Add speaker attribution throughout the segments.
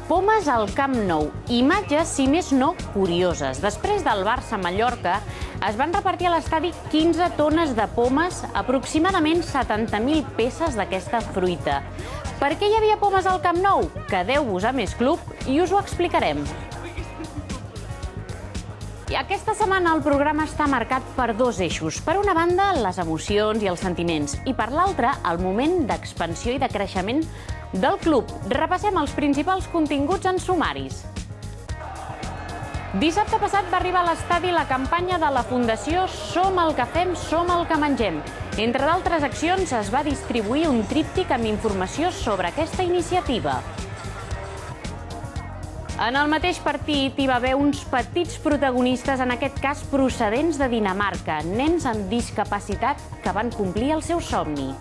Speaker 1: Pomes al Camp Nou. Imatges, si més no, curioses. Després del Barça-Mallorca, es van repartir a l'estadi 15 tones de pomes, aproximadament 70.000 peces d'aquesta fruita. Per què hi havia pomes al Camp Nou? Quedeu-vos a Més Club i us ho explicarem. I aquesta setmana el programa està marcat per dos eixos. Per una banda, les emocions i els sentiments, i per l'altra, el moment d'expansió i de creixement del club. Repassem els principals continguts en sumaris. Dissabte passat va arribar a l'estadi la campanya de la Fundació Som el que fem, som el que mengem. Entre d'altres accions, es va distribuir un tríptic amb informació sobre aquesta iniciativa. En el mateix partit hi va haver uns petits protagonistes, en aquest cas procedents de Dinamarca, nens amb discapacitat que van complir el seu somni.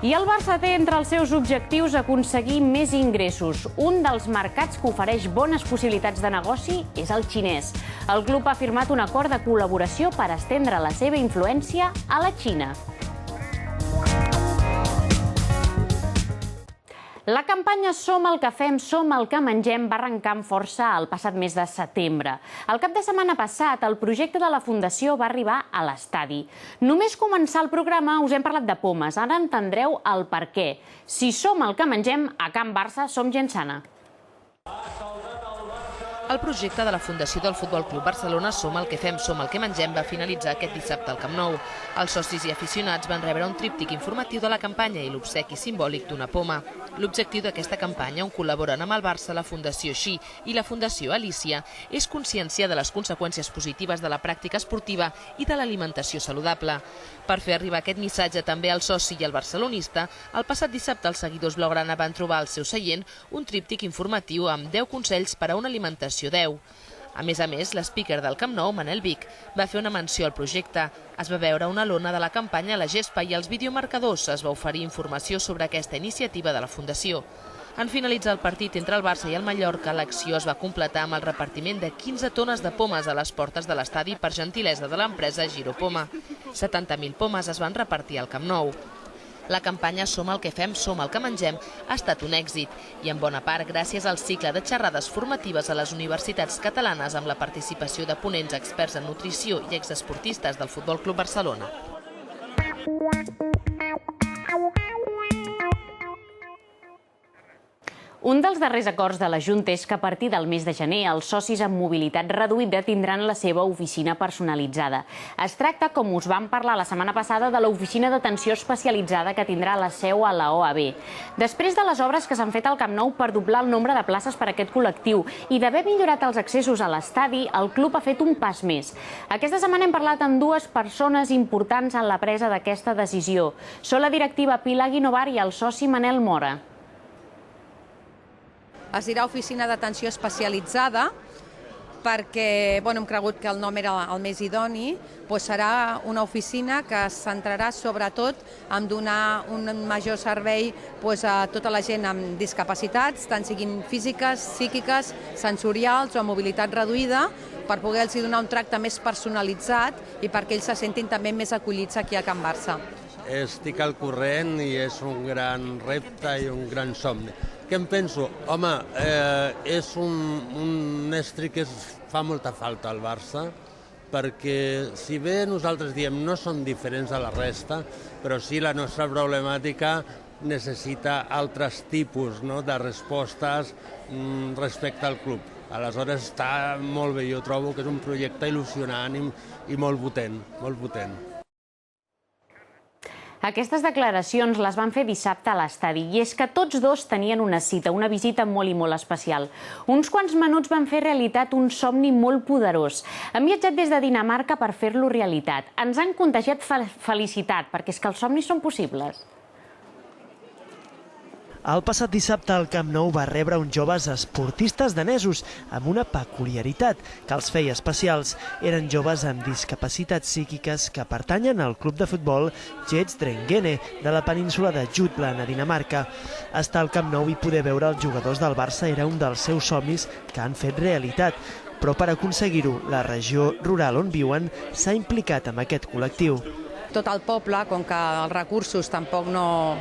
Speaker 1: I el Barça té entre els seus objectius aconseguir més ingressos. Un dels mercats que ofereix bones possibilitats de negoci és el xinès. El club ha firmat un acord de col·laboració per estendre la seva influència a la Xina. La campanya Som el que fem, som el que mengem va arrencar amb força el passat mes de setembre. El cap de setmana passat, el projecte de la Fundació va arribar a l'estadi. Només començar el programa us hem parlat de pomes, ara entendreu el per què. Si som el que mengem, a Can Barça som gent sana.
Speaker 2: El projecte de la Fundació del Futbol Club Barcelona Som el que fem, som el que mengem va finalitzar aquest dissabte al Camp Nou. Els socis i aficionats van rebre un tríptic informatiu de la campanya i l'obsequi simbòlic d'una poma. L'objectiu d'aquesta campanya, on col·laboren amb el Barça la Fundació Xi i la Fundació Alícia, és conscienciar de les conseqüències positives de la pràctica esportiva i de l'alimentació saludable. Per fer arribar aquest missatge també al soci i al barcelonista, el passat dissabte els seguidors blaugrana van trobar al seu seient un tríptic informatiu amb 10 consells per a una alimentació 10. A més, l'speaker del Camp Nou, Manel Vic, va fer una menció al projecte. Es va veure una lona de la campanya a la gespa i als videomarcadors es va oferir informació sobre aquesta iniciativa de la Fundació. En finalitzar el partit entre el Barça i el Mallorca, l'acció es va completar amb el repartiment de 15 tones de pomes a les portes de l'estadi per gentilesa de l'empresa Giropoma. 70.000 pomes es van repartir al Camp Nou. La campanya Som el que fem, som el que mengem ha estat un èxit i en bona part gràcies al cicle de xerrades formatives a les universitats catalanes amb la participació de ponents experts en nutrició i exesportistes del Futbol Club Barcelona.
Speaker 1: Un dels darrers acords de la Junta és que a partir del mes de gener els socis amb mobilitat reduïda tindran la seva oficina personalitzada. Es tracta, com us vam parlar la setmana passada, de l'oficina d'atenció especialitzada que tindrà la seu a la OAB. Després de les obres que s'han fet al Camp Nou per doblar el nombre de places per a aquest col·lectiu i d'haver millorat els accessos a l'estadi, el club ha fet un pas més. Aquesta setmana hem parlat amb dues persones importants en la presa d'aquesta decisió. Són la directiva Pilar Guinovar i el soci Manel Mora.
Speaker 3: Es dirà oficina d'atenció especialitzada perquè hem cregut que el nom era el més idoni. Serà una oficina que es centrarà sobretot en donar un major servei a tota la gent amb discapacitats, tant siguin físiques, psíquiques, sensorials o amb mobilitat reduïda, per poder-los donar un tracte més personalitzat i perquè ells se sentin també més acollits aquí a Can Barça.
Speaker 4: Estic al corrent i és un gran repte i un gran somni. Què em penso? Home, és un estri que fa molta falta al Barça, perquè si bé nosaltres diem no som diferents a la resta, però sí la nostra problemàtica necessita altres tipus de respostes respecte al club. Aleshores està molt bé, jo trobo que és un projecte il·lusionant i molt potent, molt potent.
Speaker 1: Aquestes declaracions les van fer dissabte a l'estadi i és que tots dos tenien una cita, una visita molt i molt especial. Uns quants menuts van fer realitat un somni molt poderós. Han viatjat des de Dinamarca per fer-lo realitat. Ens han contagiat felicitat, perquè és que els somnis són possibles.
Speaker 5: El passat dissabte el Camp Nou va rebre uns joves esportistes danesos amb una peculiaritat que els feia especials. Eren joves amb discapacitats psíquiques que pertanyen al club de futbol Jetsdrengene de la península de Jutland, a Dinamarca. Estar al Camp Nou i poder veure els jugadors del Barça era un dels seus somnis que han fet realitat. Però per aconseguir-ho, la regió rural on viuen s'ha implicat amb aquest col·lectiu.
Speaker 3: Tot el poble, com que els recursos tampoc no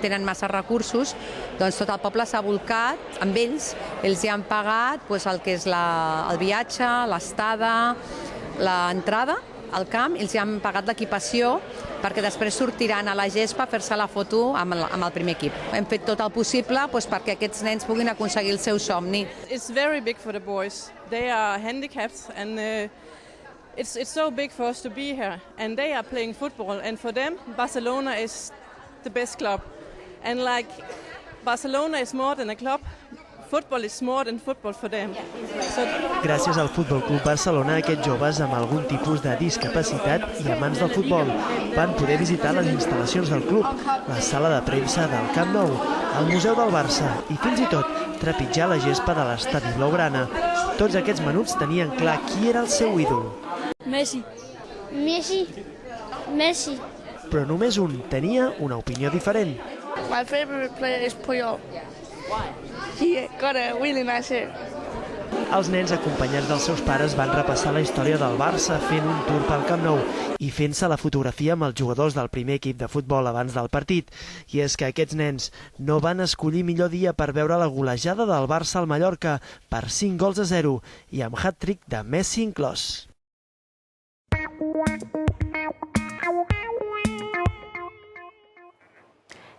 Speaker 3: tenen massa recursos, doncs tot el poble s'ha volcat amb ells. Ells ja han pagat el que és el viatge, l'estada, l'entrada al camp, ells ja han pagat l'equipació perquè després sortiran a la gespa a fer-se la foto amb el primer equip. Hem fet tot el possible perquè aquests nens puguin aconseguir el seu somni.
Speaker 6: It's very big for the boys. They are handicapped and it's so big for us to be here, and they are playing football, and for them Barcelona is the best club, and like Barcelona is more than a club, football is more than football for them.
Speaker 5: Gràcies al Futbol Club Barcelona, aquests joves amb algun tipus de discapacitat i amants del futbol van poder visitar les instal·lacions del club, la sala de premsa del Camp Nou, el Museu del Barça i fins i tot trepitjar la gespa de l'estadi blaugrana. Tots aquests menuts tenien clar qui era el seu ídol.
Speaker 7: Messi.
Speaker 5: Però només un tenia una opinió diferent.
Speaker 7: My favorite player is Puyol. He got a really nice hair.
Speaker 5: Els nens, acompanyats dels seus pares, van repassar la història del Barça fent un tour pel Camp Nou i fent-se la fotografia amb els jugadors del primer equip de futbol abans del partit. I és que aquests nens no van escollir millor dia per veure la golejada del Barça al Mallorca per 5-0 i amb hat-trick de Messi inclòs.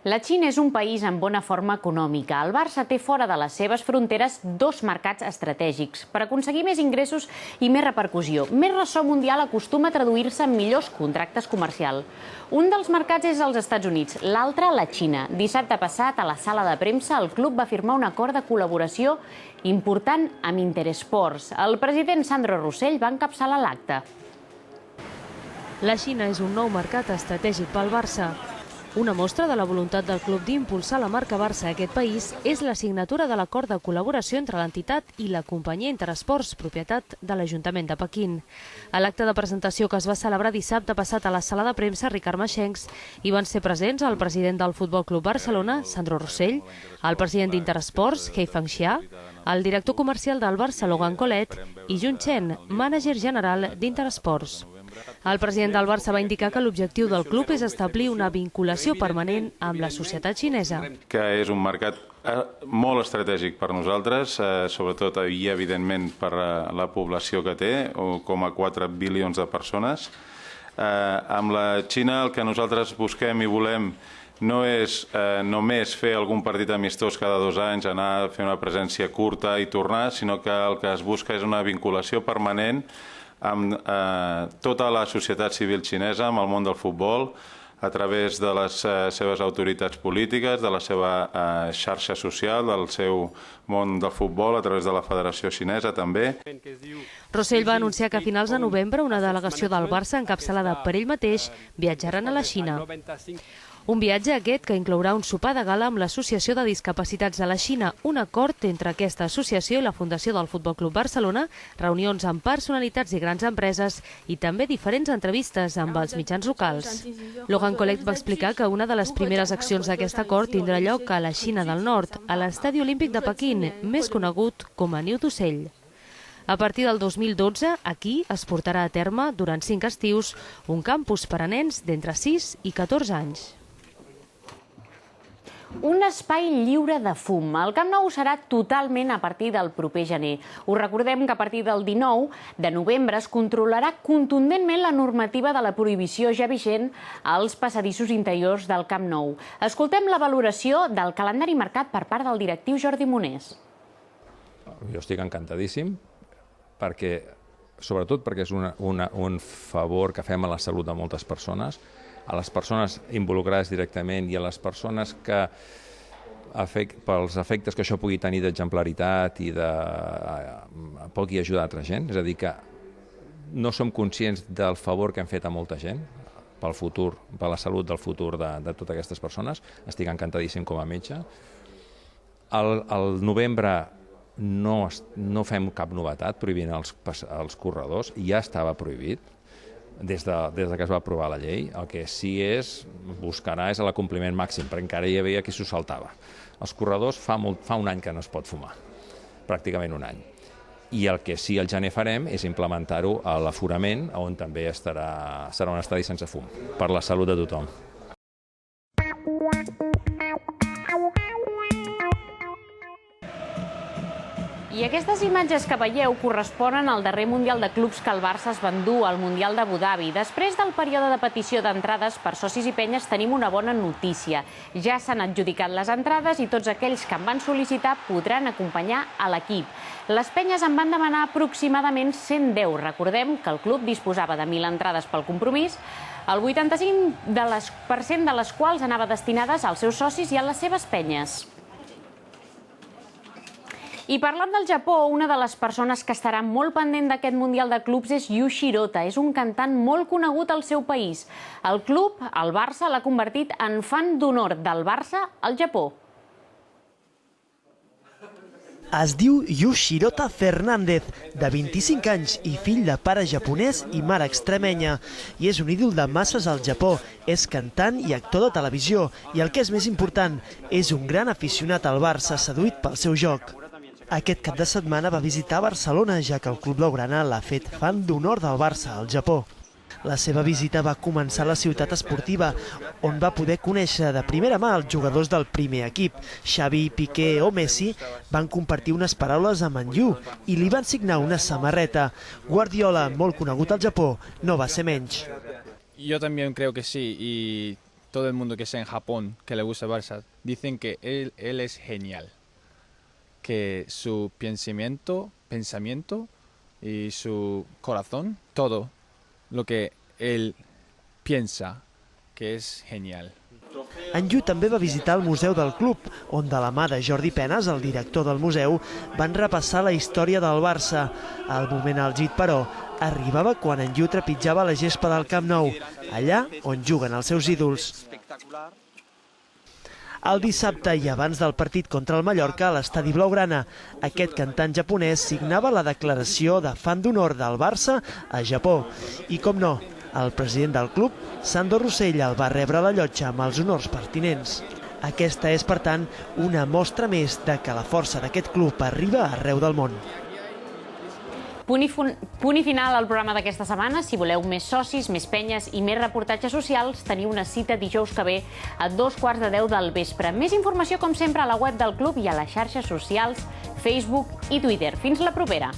Speaker 1: La Xina és un país amb bona forma econòmica. El Barça té fora de les seves fronteres 2 mercats estratègics. Per aconseguir més ingressos i més repercussió, més ressò mundial acostuma a traduir-se en millors contractes comercials. Un dels mercats és als Estats Units, l'altre la Xina. Dissabte passat, a la sala de premsa, el club va firmar un acord de col·laboració important amb Intersports. El president Sandro Rossell va encapçalar l'acte.
Speaker 8: La Xina és un nou mercat estratègic pel Barça. Una mostra de la voluntat del club d'impulsar la marca Barça a aquest país és la signatura de l'acord de col·laboració entre l'entitat i la companyia Intersports, propietat de l'Ajuntament de Pequín. A l'acte de presentació que es va celebrar dissabte passat a la sala de premsa Ricard Maxencs hi van ser presents el president del Futbol Club Barcelona, Sandro Rossell, el president d'Intersports, He Fengxia, el director comercial del Barça, Logan Colet, i Jun Chen, mànager general d'Intersports. El president del Barça va indicar que l'objectiu del club és establir una vinculació permanent amb la societat xinesa.
Speaker 9: Que és un mercat molt estratègic per nosaltres, sobretot i evidentment per la població que té, 1,4 bilions de persones. Amb la Xina el que nosaltres busquem i volem no és només fer algun partit amistós cada 2 anys, anar a fer una presència curta i tornar, sinó que el que es busca és una vinculació permanent amb tota la societat civil xinesa, amb el món del futbol, a través de les seves autoritats polítiques, de la seva xarxa social, del seu món del futbol, a través de la Federació Xinesa també.
Speaker 8: Rossell va anunciar que a finals de novembre una delegació del Barça encapçalada per ell mateix viatjaran a la Xina. Un viatge aquest que inclourà un sopar de gala amb l'Associació de Discapacitats de la Xina, un acord entre aquesta associació i la Fundació del Futbol Club Barcelona, reunions amb personalitats i grans empreses i també diferents entrevistes amb els mitjans locals. Logan Colet va explicar que una de les primeres accions d'aquest acord tindrà lloc a la Xina del Nord, a l'Estadi Olímpic de Pequín, més conegut com a Niu d'Ocell. A partir del 2012, aquí es portarà a terme, durant 5 estius, un campus per a nens d'entre 6 i 14 anys.
Speaker 1: Un espai lliure de fum. El Camp Nou serà totalment a partir del proper gener. Us recordem que a partir del 19 de novembre es controlarà contundentment la normativa de la prohibició ja vigent als passadissos interiors del Camp Nou. Escoltem la valoració del calendari marcat per part del directiu Jordi Monés.
Speaker 10: Jo estic encantadíssim, sobretot perquè és un favor que fem a la salut de moltes persones, a les persones involucrades directament i a les persones que, pels efectes que això pugui tenir d'exemplaritat i pugui ajudar a altra gent. És a dir, que no som conscients del favor que hem fet a molta gent pel futur, per la salut del futur de totes aquestes persones. Estic encantadíssim com a metge. Al novembre no fem cap novetat prohibint els corredors, ja estava prohibit des que es va aprovar la llei. El que sí buscarà és l'acompliment màxim, perquè encara hi havia qui s'ho saltava. Els corredors fa un any que no es pot fumar, pràcticament un any. I el que sí al gener farem és implementar-ho a l'aforament, on també serà un estadi sense fum, per la salut de tothom.
Speaker 1: I aquestes imatges que veieu corresponen al darrer Mundial de Clubs que el Barça es va endur al Mundial d'Abu Dhabi. Després del període de petició d'entrades per socis i penyes tenim una bona notícia. Ja s'han adjudicat les entrades i tots aquells que en van sol·licitar podran acompanyar a l'equip. Les penyes en van demanar aproximadament 110. Recordem que el club disposava de 1.000 entrades pel compromís, el 85% de les quals anava destinades als seus socis i a les seves penyes. I parlant del Japó, una de les persones que estarà molt pendent d'aquest Mundial de Clubs és Yu Shirota. És un cantant molt conegut al seu país. El club, el Barça, l'ha convertit en fan d'honor del Barça al Japó.
Speaker 5: Es diu Yu Shirota Fernández, de 25 anys i fill de pare japonès i mare extremenya. I és un ídol de masses al Japó. És cantant i actor de televisió. I el que és més important, és un gran aficionat al Barça, seduït pel seu joc. Aquest cap de setmana va visitar Barcelona, ja que el club blaugrana l'ha fet fan d'honor del Barça al Japó. La seva visita va començar a la ciutat esportiva, on va poder conèixer de primera mà els jugadors del primer equip. Xavi, Piqué o Messi van compartir unes paraules amb en Yu i li van signar una samarreta. Guardiola, molt conegut al Japó, no va ser menys.
Speaker 11: Yo también creo que sí, y todo el mundo que está en Japón, que le gusta Barça, dicen que él es genial. Que su pensamiento y su corazón, todo lo que él piensa, que és genial.
Speaker 5: En Yu també va visitar el museu del club, on de la mà de Jordi Penas, el director del museu, van repassar la història del Barça. El moment àlgid, però, arribava quan en Yu trepitjava la gespa del Camp Nou, allà on juguen els seus ídols. El dissabte i abans del partit contra el Mallorca a l'estadi blaugrana, aquest cantant japonès signava la declaració de fan d'honor del Barça a Japó. I com no, el president del club, Sandro Rosell, el va rebre a la llotja amb els honors pertinents. Aquesta és, per tant, una mostra més de que la força d'aquest club arriba arreu del món.
Speaker 1: Punt i final al programa d'aquesta setmana. Si voleu més socis, més penyes i més reportatges socials, teniu una cita dijous que ve a 2:15 del vespre. Més informació, com sempre, a la web del club i a les xarxes socials, Facebook i Twitter. Fins la propera!